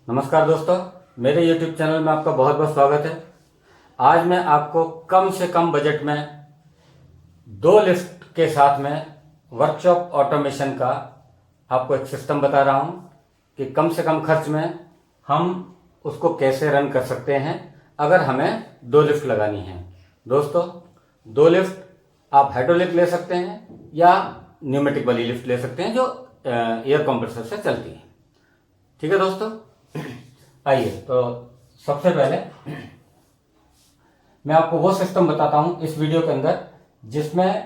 नमस्कार दोस्तों, मेरे YouTube चैनल में आपका बहुत बहुत स्वागत है। आज मैं आपको कम से कम बजट में 2 लिफ्ट के साथ में वर्कशॉप ऑटोमेशन का आपको एक सिस्टम बता रहा हूं कि कम से कम खर्च में हम उसको कैसे रन कर सकते हैं अगर हमें 2 लिफ्ट लगानी है। दोस्तों, 2 लिफ्ट आप हाइड्रोलिक ले सकते हैं या न्यूमेटिक वाली लिफ्ट ले सकते हैं जो एयर कंप्रेसर से चलती है। ठीक है दोस्तों, आइए तो सबसे पहले मैं आपको वो सिस्टम बताता हूं इस वीडियो के अंदर जिसमें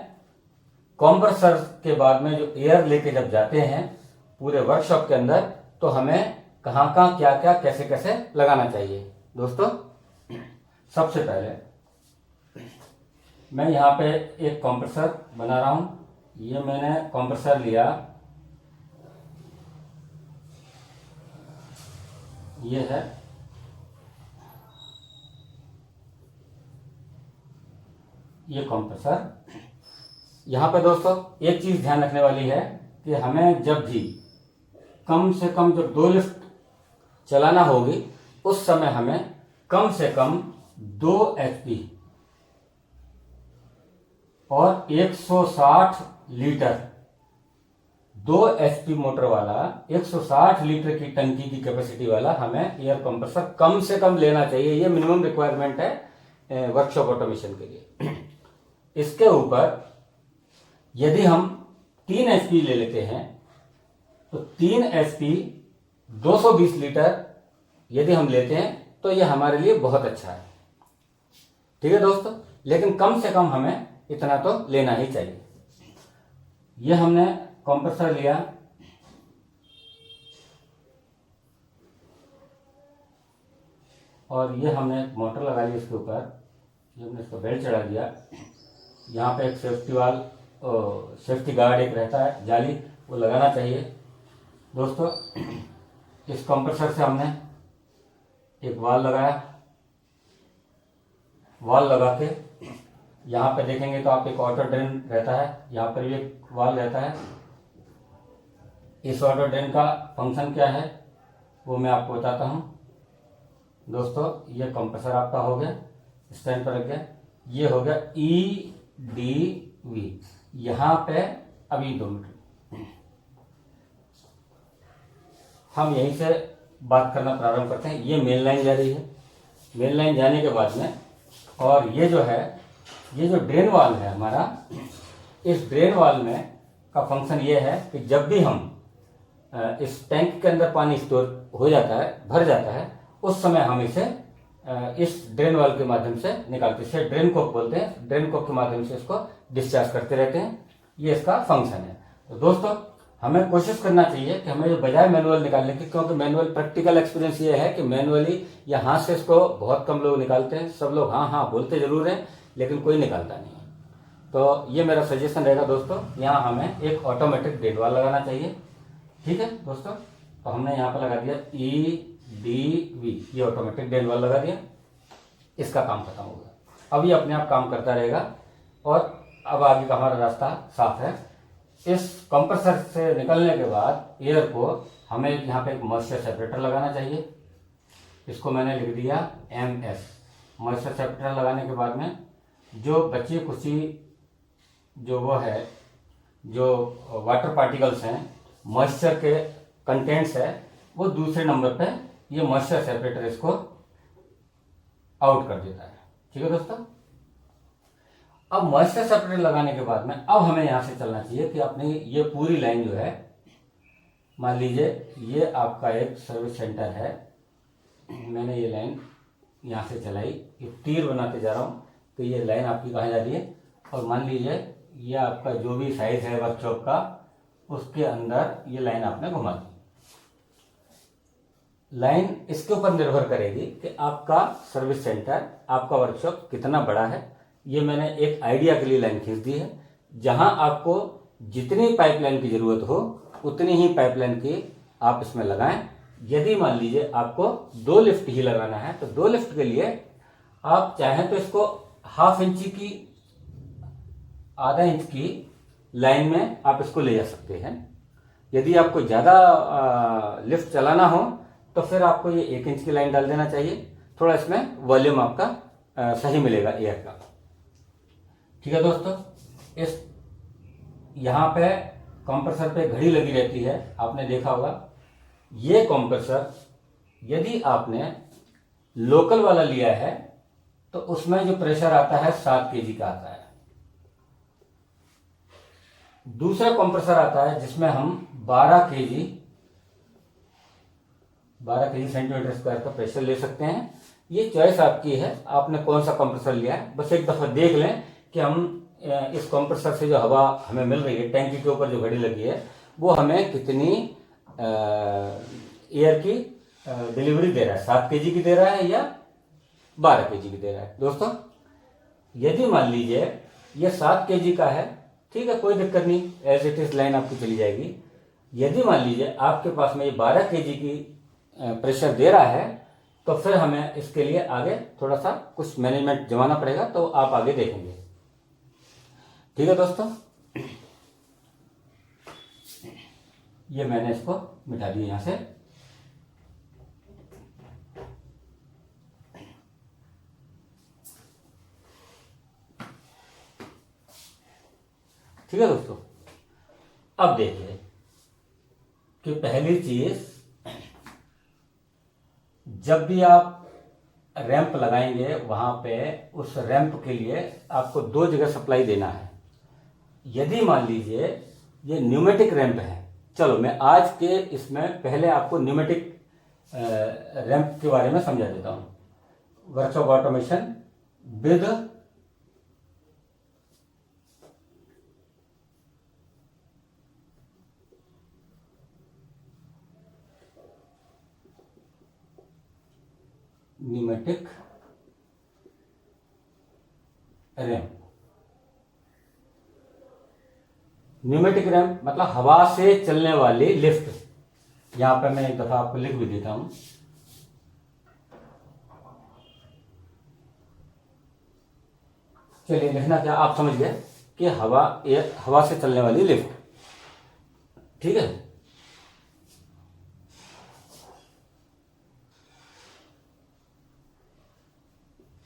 कंप्रेसर के बाद में जो एयर लेके जब जाते हैं पूरे वर्कशॉप के अंदर तो हमें कहां कहां क्या क्या कैसे कैसे लगाना चाहिए। दोस्तों, सबसे पहले मैं यहां पे एक कंप्रेसर बना रहा हूं। ये मैंने कंप्रेसर लिया, ये है ये कंप्रेसर। यहां पे दोस्तों एक चीज ध्यान रखने वाली है कि हमें जब भी कम से कम जो 2 लिफ्ट चलाना होगी उस समय हमें कम से कम 2 HP और 160 लीटर 2 HP मोटर वाला 160 लीटर की टंकी की कैपेसिटी वाला हमें एयर कंप्रेसर कम से कम लेना चाहिए। ये मिनिमम रिक्वायरमेंट है वर्कशॉप ऑटोमेशन के लिए। इसके ऊपर यदि हम 3 HP ले लेते हैं तो 3 HP 220 लीटर यदि हम लेते हैं तो ये हमारे लिए बहुत अच्छा है। ठीक है दोस्तों, लेकिन कम से कम हमें इतना तो लेना ही चाहिए। ये हमने कंप्रेसर लिया, और ये हमने मोटर लगा ली इसके ऊपर। ये हमने इसको बेल्ट चढ़ा दिया। यहाँ पे एक सेफ्टी गार्ड एक रहता है जाली, वो लगाना चाहिए। दोस्तों, इस कंप्रेसर से हमने एक वाल लगाया। वाल लगा के यहाँ पे देखेंगे तो आप एक ऑटो ड्रेन रहता है, यहाँ पर भी एक वाल रहता है। इस ऑटो ड्रेन का फंक्शन क्या है वो मैं आपको बताता हूँ। दोस्तों, ये कंप्रेसर आपका हो गया, स्टैंड पर रख गया। ये हो गया EDV। यहाँ पे अभी 2 मिनट हम यहीं से बात करना प्रारंभ करते हैं। ये मेन लाइन जा रही है। मेन लाइन जाने के बाद में और ये जो ड्रेन वाल है हमारा, इस ड्रेन वाल में का फंक्शन ये है कि जब भी हम इस टैंक के अंदर पानी स्टोर हो जाता है, भर जाता है, उस समय हम इसे इस ड्रेन वाल के माध्यम से निकालते हैं। इसे ड्रेन कोक बोलते हैं। ड्रेन कोक के माध्यम से इसको डिस्चार्ज करते रहते हैं। ये इसका फंक्शन है। तो दोस्तों, हमें कोशिश करना चाहिए कि हमें बजाय मैनुअल निकालने की, क्योंकि मैनुअल प्रैक्टिकल एक्सपीरियंस ये है कि मैनुअली या हाथ से इसको बहुत कम लोग निकालते हैं। सब लोग हाँ हाँ बोलते जरूर हैं लेकिन कोई निकालता नहीं है। तो ये मेरा सजेशन रहेगा दोस्तों, यहाँ हमें एक ऑटोमेटिक ड्रेन वाल लगाना चाहिए। ठीक है दोस्तों, तो हमने यहाँ पर लगा दिया EDV, ये ऑटोमेटिक ड्रेन वाल लगा दिया। इसका काम खत्म हो गया। अब ये अपने आप काम करता रहेगा और अब आगे का हमारा रास्ता साफ है। इस कंप्रेसर से निकलने के बाद एयर को हमें यहाँ पे एक मॉइस्चर सेपरेटर लगाना चाहिए। इसको मैंने लिख दिया MS। मॉइस्चर सेपरेटर लगाने के बाद में जो बची कुची जो वो है, जो वाटर पार्टिकल्स हैं, मॉइस्चर के कंटेंट्स है, वो दूसरे नंबर पे ये मॉइस्चर सेपरेटर इसको आउट कर देता है। ठीक है दोस्तों, अब मॉइस्चर सेपरेटर लगाने के बाद में अब हमें यहाँ से चलना चाहिए कि अपनी ये पूरी लाइन जो है, मान लीजिए ये आपका एक सर्विस सेंटर है। मैंने ये लाइन यहाँ से चलाई, ये तीर बनाते जा रहा हूँ तो ये लाइन आपकी कहाँ जा रही है। और मान लीजिए ये आपका जो भी साइज है वर्कशॉप का, उसके अंदर ये लाइन आपने घुमा दी। लाइन इसके ऊपर निर्भर करेगी कि आपका सर्विस सेंटर, आपका वर्कशॉप कितना बड़ा है। ये मैंने एक आइडिया के लिए लाइन खींच दी है। जहां आपको जितनी पाइपलाइन की जरूरत हो उतनी ही पाइपलाइन की आप इसमें लगाएं। यदि मान लीजिए आपको 2 लिफ्ट ही लगाना है तो 2 लिफ्ट के लिए आप चाहें तो इसको ½ इंची की, ½ इंच की लाइन में आप इसको ले जा सकते हैं। यदि आपको ज़्यादा लिफ्ट चलाना हो तो फिर आपको ये 1 इंच की लाइन डाल देना चाहिए। थोड़ा इसमें वॉल्यूम आपका सही मिलेगा एयर का। ठीक है दोस्तों, इस यहाँ पे कंप्रेसर पे घड़ी लगी रहती है, आपने देखा होगा। ये कंप्रेसर यदि आपने लोकल वाला लिया है तो उसमें जो प्रेशर आता है 7 kg का आता है। दूसरा कंप्रेसर आता है जिसमें हम 12 kg सेंटीमीटर स्क्वायर का प्रेशर ले सकते हैं। ये चॉइस आपकी है, आपने कौन सा कंप्रेसर लिया है। बस एक दफा देख लें कि हम इस कंप्रेसर से जो हवा हमें मिल रही है, टैंकी के ऊपर जो घड़ी लगी है, वो हमें कितनी एयर की डिलीवरी दे रहा है, 7 kg की दे रहा है या 12 kg की दे रहा है। दोस्तों यदि मान लीजिए ये 7 kg का है, ठीक है, कोई दिक्कत नहीं, एज इट इज लाइन आपकी चली जाएगी। यदि मान लीजिए आपके पास में ये 12 kg की प्रेशर दे रहा है, तो फिर हमें इसके लिए आगे थोड़ा सा कुछ मैनेजमेंट जमाना पड़ेगा, तो आप आगे देखेंगे। ठीक है दोस्तों, ये मैंने इसको मिटा दिया यहां से। ठीक है दोस्तों, अब देखिए कि पहली चीज, जब भी आप रैंप लगाएंगे वहां पे उस रैंप के लिए आपको 2 जगह सप्लाई देना है। यदि मान लीजिए ये न्यूमेटिक रैंप है, चलो मैं आज के इसमें पहले आपको न्यूमेटिक रैंप के बारे में समझा देता हूं। Workshop automation with pneumatic ramp. Pneumatic ramp मतलब हवा से चलने वाली लिफ्ट। यहां पर मैं एक दफा आपको लिख भी देता हूं। चलिए लिखना क्या, आप समझ गए कि हवा से चलने वाली लिफ्ट। ठीक है,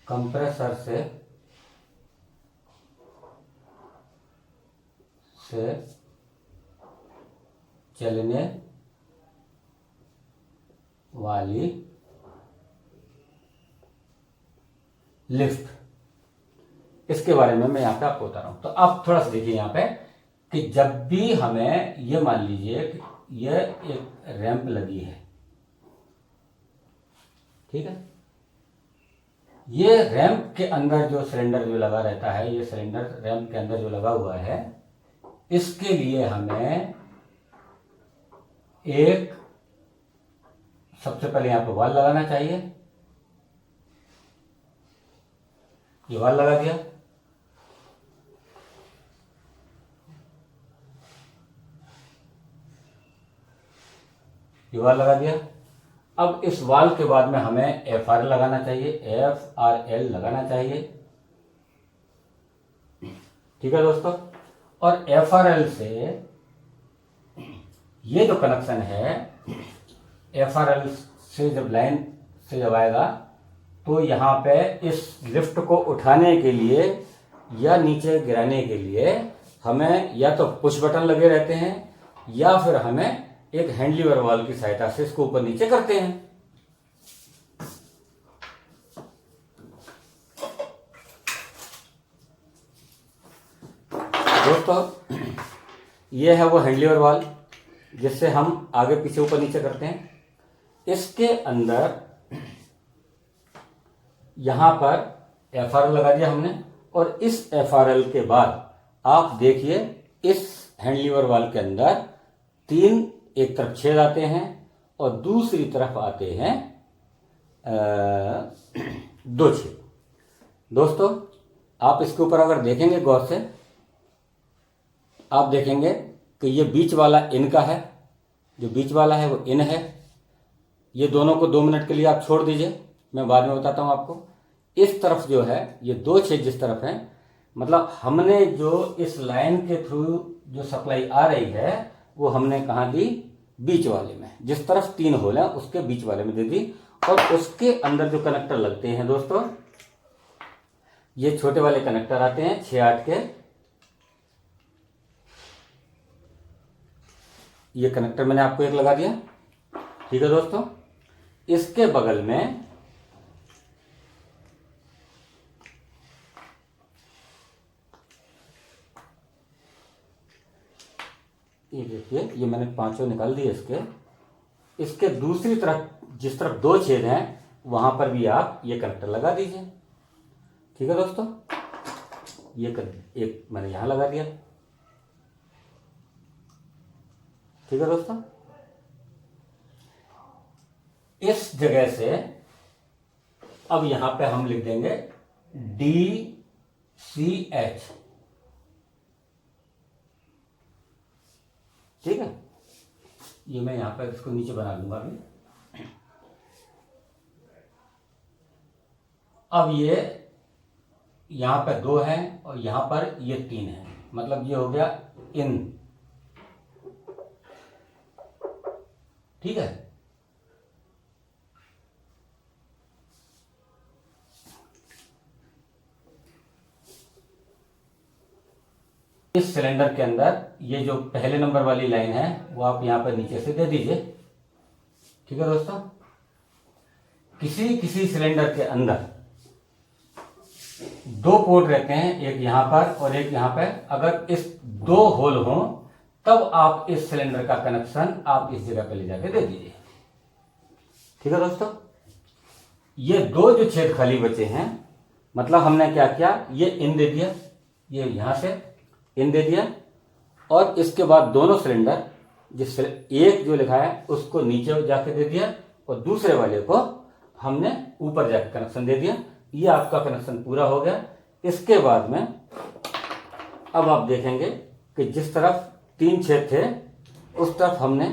कंप्रेसर से चलने वाली लिफ्ट, इसके बारे में मैं यहां पे आपको बता रहा हूं। तो आप थोड़ा सा देखिए यहां पे कि जब भी हमें ये मान लीजिए कि ये एक रैंप लगी है, ठीक है, ये रैंप के अंदर जो सिलेंडर जो लगा रहता है, ये सिलेंडर रैंप के अंदर जो लगा हुआ है, इसके लिए हमें एक सबसे पहले यहां पर वाल लगाना चाहिए। ये वाल लगा दिया। ये वाल लगा दिया। अब इस वाल के बाद में हमें FRL लगाना चाहिए, FRL लगाना चाहिए। ठीक है दोस्तों, और FRL से ये जो कनेक्शन है, FRL से जब लाइन से जब आएगा तो यहां पे इस लिफ्ट को उठाने के लिए या नीचे गिराने के लिए हमें या तो पुश बटन लगे रहते हैं या फिर हमें एक हैंड लीवर वाल्व की सहायता से इसको ऊपर नीचे करते हैं। दोस्तों ये है वो हैंड लीवर वाल्व जिससे हम आगे पीछे ऊपर नीचे करते हैं। इसके अंदर यहां पर FRL लगा दिया हमने, और इस FRL के बाद आप देखिए इस हैंड लीवर वाल्व के अंदर 3 एक तरफ छेद आते हैं और दूसरी तरफ आते हैं 2 छेद। दोस्तों आप इसके ऊपर अगर देखेंगे गौर से, आप देखेंगे कि ये बीच वाला इन का है, जो बीच वाला है वो इन है। ये दोनों को 2 मिनट के लिए आप छोड़ दीजिए, मैं बाद में बताता हूं आपको। इस तरफ जो है ये 2 छेद जिस तरफ है, मतलब हमने जो इस लाइन के थ्रू जो सप्लाई आ रही है वो हमने कहां दी, बीच वाले में, जिस तरफ 3 होल है उसके बीच वाले में दे दी। और उसके अंदर जो कनेक्टर लगते हैं दोस्तों, ये छोटे वाले कनेक्टर आते हैं 6-8 के। ये कनेक्टर मैंने आपको एक लगा दिया, ठीक है दोस्तों। इसके बगल में ये देखिए, ये मैंने 5 निकाल दिए इसके दूसरी तरफ, जिस तरफ 2 छेद हैं वहां पर भी आप ये कनेक्टर लगा दीजिए, ठीक है दोस्तों। ये एक मैंने यहां लगा दिया, ठीक है दोस्तों। इस जगह से अब यहां पे हम लिख देंगे DCH, ठीक है। ये मैं यहां पर इसको नीचे बना लूंगा अभी। अब ये यहां पर 2 है और यहां पर ये 3 है, मतलब ये हो गया इन, ठीक है। इस सिलेंडर के अंदर ये जो पहले नंबर वाली लाइन है वो आप यहां पर नीचे से दे दीजिए, ठीक है दोस्तों। किसी किसी सिलेंडर के अंदर 2 पोर्ट रहते हैं, एक यहां पर और एक यहां पर। अगर इस 2 होल हों तब आप इस सिलेंडर का कनेक्शन आप इस जगह पे ले जाके दे दीजिए, ठीक है दोस्तों। ये 2 जो छेद खाली बचे हैं, मतलब हमने क्या किया, ये इन दे दिया, ये यहां से इन दे दिया, और इसके बाद दोनों सिलेंडर, जिस एक जो लिखा है उसको नीचे जाके दे दिया और दूसरे वाले को हमने ऊपर जाके कनेक्शन दे दिया। ये आपका कनेक्शन पूरा हो गया। इसके बाद में अब आप देखेंगे कि जिस तरफ 3 छेद थे उस तरफ हमने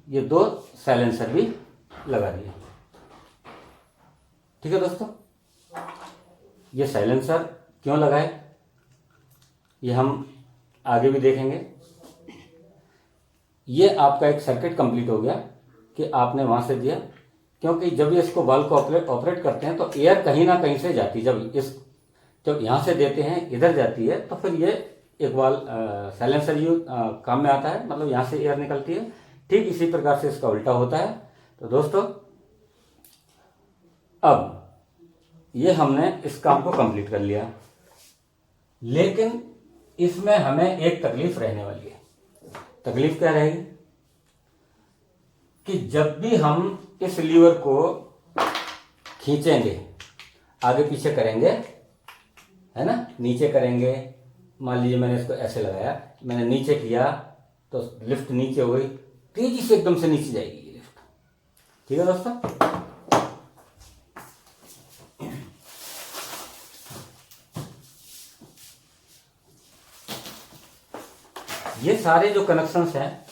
ये 2 साइलेंसर भी लगा दिए, ठीक है दोस्तों। ये साइलेंसर क्यों लगाए ये हम आगे भी देखेंगे। ये आपका एक सर्किट कंप्लीट हो गया कि आपने वहां से दिया, क्योंकि जब ये इसको वाल्व को ऑपरेट करते हैं तो एयर कहीं ना कहीं से जाती है। जब यहां से देते हैं इधर जाती है तो फिर ये एक वाल्व साइलेंसर काम में आता है, मतलब यहां से एयर निकलती है। ठीक इसी प्रकार से इसका उल्टा होता है। तो दोस्तों अब ये हमने इस काम को कंप्लीट कर लिया, लेकिन इसमें हमें एक तकलीफ रहने वाली है। तकलीफ क्या रहेगी कि जब भी हम इस लीवर को खींचेंगे, आगे पीछे करेंगे, है ना, नीचे करेंगे, मान लीजिए मैंने इसको ऐसे लगाया, मैंने नीचे किया तो लिफ्ट नीचे हो गई, तेजी से एकदम से नीचे जाएगी ये लिफ्ट, ठीक है दोस्तों। ये सारे जो कनेक्शंस हैं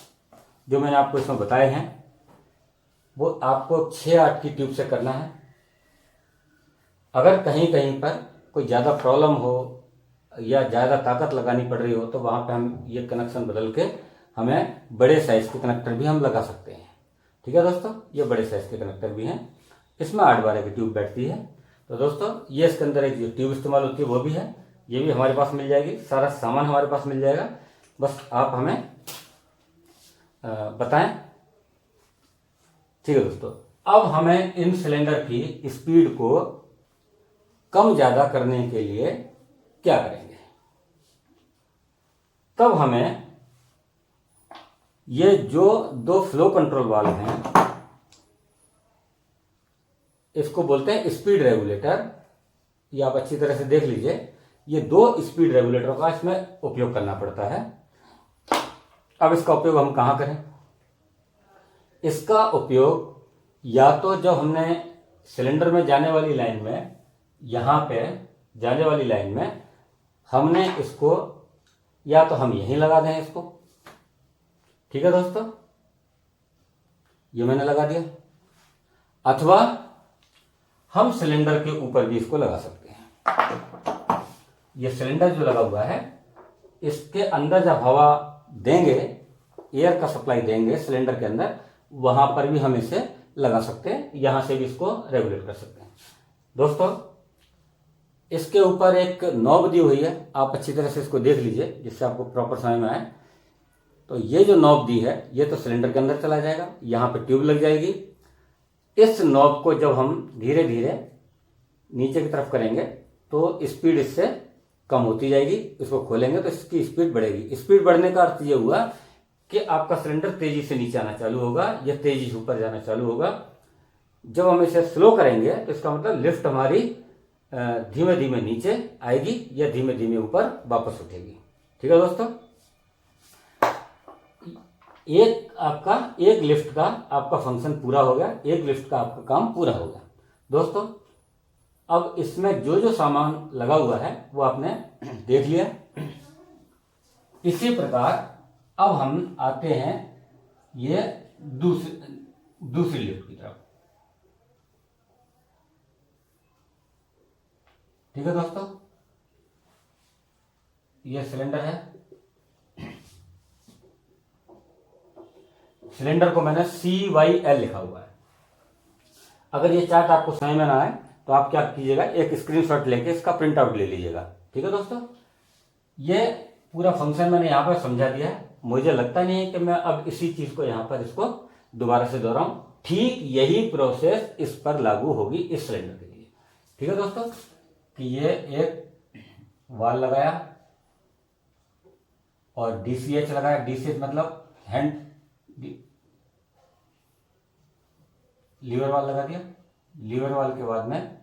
जो मैंने आपको इसमें बताए हैं वो आपको 6-8 की ट्यूब से करना है। अगर कहीं कहीं पर कोई ज़्यादा प्रॉब्लम हो या ज़्यादा ताकत लगानी पड़ रही हो तो वहाँ पे हम ये कनेक्शन बदल के हमें बड़े साइज के कनेक्टर भी हम लगा सकते हैं, ठीक है दोस्तों। ये बड़े साइज के कनेक्टर भी हैं, इसमें 8-12 की ट्यूब बैठती है। तो दोस्तों ये इसके अंदर एक जो ट्यूब इस्तेमाल होती है वो भी है, ये भी हमारे पास मिल जाएगी, सारा सामान हमारे पास मिल जाएगा, बस आप हमें बताएं, ठीक है दोस्तों। अब हमें इन सिलेंडर की स्पीड को कम ज्यादा करने के लिए क्या करेंगे, तब हमें ये जो 2 फ्लो कंट्रोल वाल्व हैं इसको बोलते हैं स्पीड रेगुलेटर। ये आप अच्छी तरह से देख लीजिए, ये 2 स्पीड रेगुलेटरों का इसमें उपयोग करना पड़ता है। अब इसका उपयोग हम कहां करें, इसका उपयोग या तो जब हमने सिलेंडर में जाने वाली लाइन में, यहां पे जाने वाली लाइन में हमने इसको, या तो हम यहीं लगा दें इसको, ठीक है दोस्तों, ये मैंने लगा दिया, अथवा हम सिलेंडर के ऊपर भी इसको लगा सकते हैं। ये सिलेंडर जो लगा हुआ है इसके अंदर जब हवा देंगे एयर का सप्लाई देंगे सिलेंडर के अंदर, वहां पर भी हम इसे लगा सकते हैं, यहां से भी इसको रेगुलेट कर सकते हैं। दोस्तों इसके ऊपर एक नॉब दी हुई है, आप अच्छी तरह से इसको देख लीजिए जिससे आपको प्रॉपर समझ में आए। तो ये जो नॉब दी है ये तो सिलेंडर के अंदर चला जाएगा, यहाँ पे ट्यूब लग जाएगी। इस नॉब को जब हम धीरे धीरे नीचे की तरफ करेंगे तो स्पीड इससे कम होती जाएगी, इसको खोलेंगे तो इसकी स्पीड बढ़ेगी। स्पीड बढ़ने का अर्थ ये हुआ कि आपका सिलेंडर तेजी से नीचे आना चालू होगा या तेजी से ऊपर जाना चालू होगा। जब हम इसे स्लो करेंगे तो इसका मतलब लिफ्ट हमारी धीमे धीमे नीचे आएगी या धीमे धीमे ऊपर वापस उठेगी। ठीक है दोस्तों, एक लिफ्ट का आपका फंक्शन पूरा हो गया, एक लिफ्ट का आपका काम पूरा हो गया। दोस्तों अब इसमें जो जो सामान लगा हुआ है वो आपने देख लिया। इसी प्रकार अब हम आते हैं ये दूसरी लिफ्ट की तरफ। ठीक है दोस्तों, ये सिलेंडर है, सिलेंडर को मैंने CYL लिखा हुआ है। अगर ये चार्ट आपको समझ में ना आए तो आप क्या कीजिएगा, एक स्क्रीनशॉट लेके इसका प्रिंट आउट ले लीजिएगा। ठीक है दोस्तों, ये पूरा फंक्शन मैंने यहाँ पर समझा दिया है। मुझे लगता नहीं है कि मैं अब इसी चीज को यहाँ पर इसको दोबारा से दोहराऊं। ठीक यही प्रोसेस इस पर लागू होगी इस सिलेंडर के लिए। ठीक है दोस्तों, कि ये एक वाल लगाया और DCH लगाया। DCH मतलब हैंड लीवर वाल लगा दिया। लीवर वाल के बाद में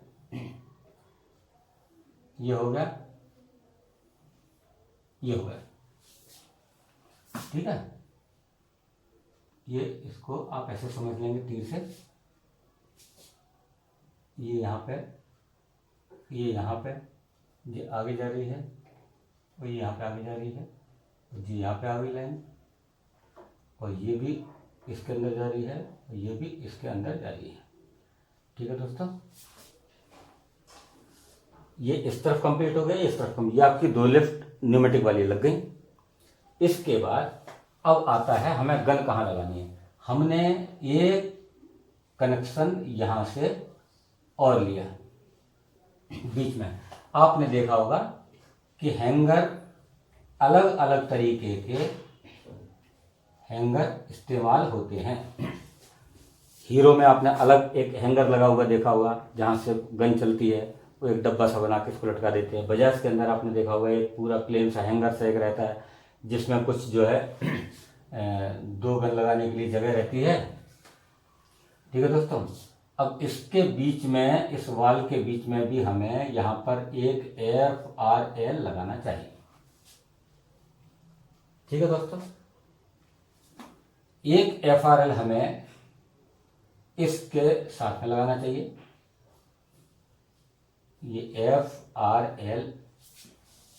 ये हो गया, ये हो गया। ठीक है, ये इसको आप ऐसे समझ लेंगे तीर से, ये यहाँ पे, ये यहाँ पे, ये आगे जा रही है और ये यहाँ पे आगे जा रही है, ये यहाँ पे आ गई लाइन, और ये भी इसके अंदर जा रही है और ये भी इसके अंदर जा रही है। ठीक है दोस्तों, ये इस तरफ कंप्लीट हो गया, इस तरफ कंप्लीट, ये आपकी 2 लिफ्ट न्यूमेटिक वाली लग गई। इसके बाद अब आता है हमें गन कहाँ लगानी है। हमने एक कनेक्शन यहां से और लिया बीच में। आपने देखा होगा कि हैंगर, अलग अलग तरीके के हैंगर इस्तेमाल होते हैं। हीरो में आपने अलग एक हैंगर लगा हुआ देखा होगा, जहां से गन चलती है, वो एक डब्बा सा बना के इसको लटका देते हैं। बजाज के अंदर आपने देखा होगा एक पूरा प्लेन सा हैंगर सा एक रहता है, जिसमें कुछ जो है 2 गन लगाने के लिए जगह रहती है। ठीक है दोस्तों, अब इसके बीच में, इस वाल के बीच में भी हमें यहाँ पर एक FRL लगाना चाहिए। ठीक है दोस्तों, एक FRL हमें इसके साथ में लगाना चाहिए। ये FRL,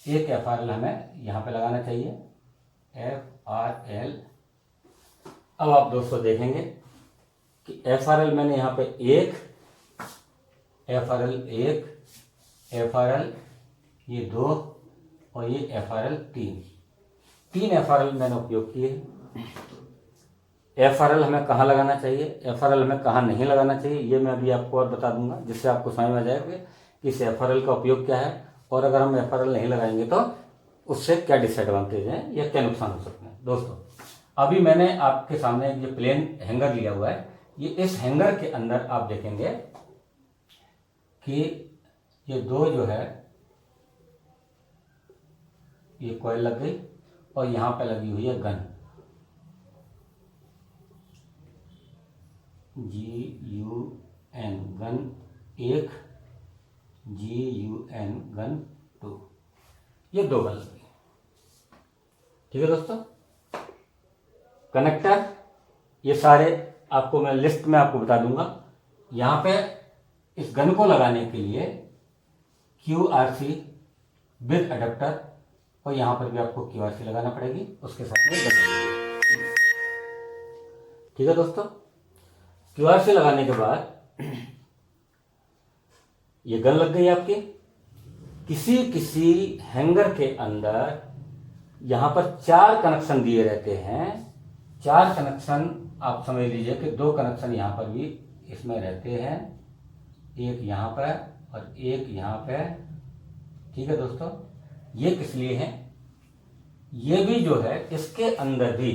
एक FRL हमें यहां पे लगाना चाहिए, FRL। अब आप दोस्तों देखेंगे कि FRL मैंने यहां पे एक FRL, ये 2 और ये FRL 3 FRL मैंने उपयोग किए। FRL हमें कहाँ लगाना चाहिए, FRL हमें कहाँ नहीं लगाना चाहिए, ये मैं अभी आपको और बता दूंगा, जिससे आपको समझ में आ जाएगा कि इस FRL का उपयोग क्या है, और अगर हम FRL नहीं लगाएंगे तो उससे क्या डिसएडवांटेज है या क्या नुकसान हो सकते हैं। दोस्तों अभी मैंने आपके सामने ये प्लेन हैंगर लिया हुआ है। ये इस हैंगर के अंदर आप देखेंगे कि ये 2 जो है ये कॉइल लग गई और यहां पे लगी हुई है gun, GUN gun 1, GUN gun 2, ये 2 गन लगी। ठीक है दोस्तों, कनेक्टर ये सारे आपको मैं लिस्ट में आपको बता दूंगा। यहां पे इस गन को लगाने के लिए QRC विद अडेप्टर, और यहां पर भी आपको QRC लगाना पड़ेगी, उसके साथ में गन। ठीक है दोस्तों, QRC लगाने के बाद ये गन लग गई आपकी। किसी किसी हैंगर के अंदर यहां पर 4 कनेक्शन दिए रहते हैं, 4 कनेक्शन आप समझ लीजिए कि 2 कनेक्शन यहाँ पर भी इसमें रहते हैं, एक यहाँ पर और एक यहाँ पे। ठीक है दोस्तों, ये किस लिए है? ये भी जो है इसके अंदर भी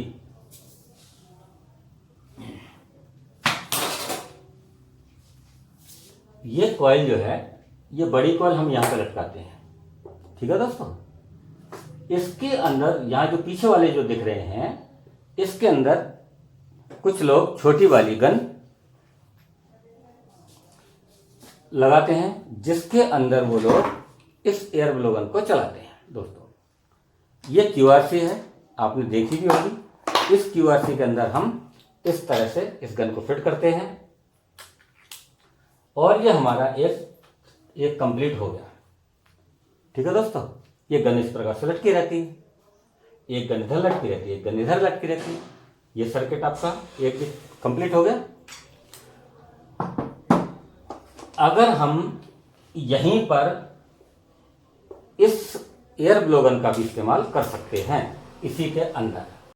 ये कॉइल जो है, ये बड़ी कॉइल हम यहाँ पे लटकाते हैं। ठीक है दोस्तों, इसके अंदर यहाँ जो पीछे वाले जो दिख रहे हैं, इसके अंदर कुछ लोग छोटी वाली गन लगाते हैं, जिसके अंदर वो लोग इस एयर ब्लो गन को चलाते हैं। दोस्तों ये QRC है, आपने देखी भी होगी। इस QRC के अंदर हम इस तरह से इस गन को फिट करते हैं और ये हमारा एक कंप्लीट हो गया। ठीक है दोस्तों, ये गन इस प्रकार से लटकी रहती है, एक गन इधर लटकी रहती है, एक गन इधर लटकी रहती है। ये सर्किट आपका एक कंप्लीट हो गया। अगर हम यहीं पर इस एयर ब्लो गन का भी इस्तेमाल कर सकते हैं इसी के अंदर।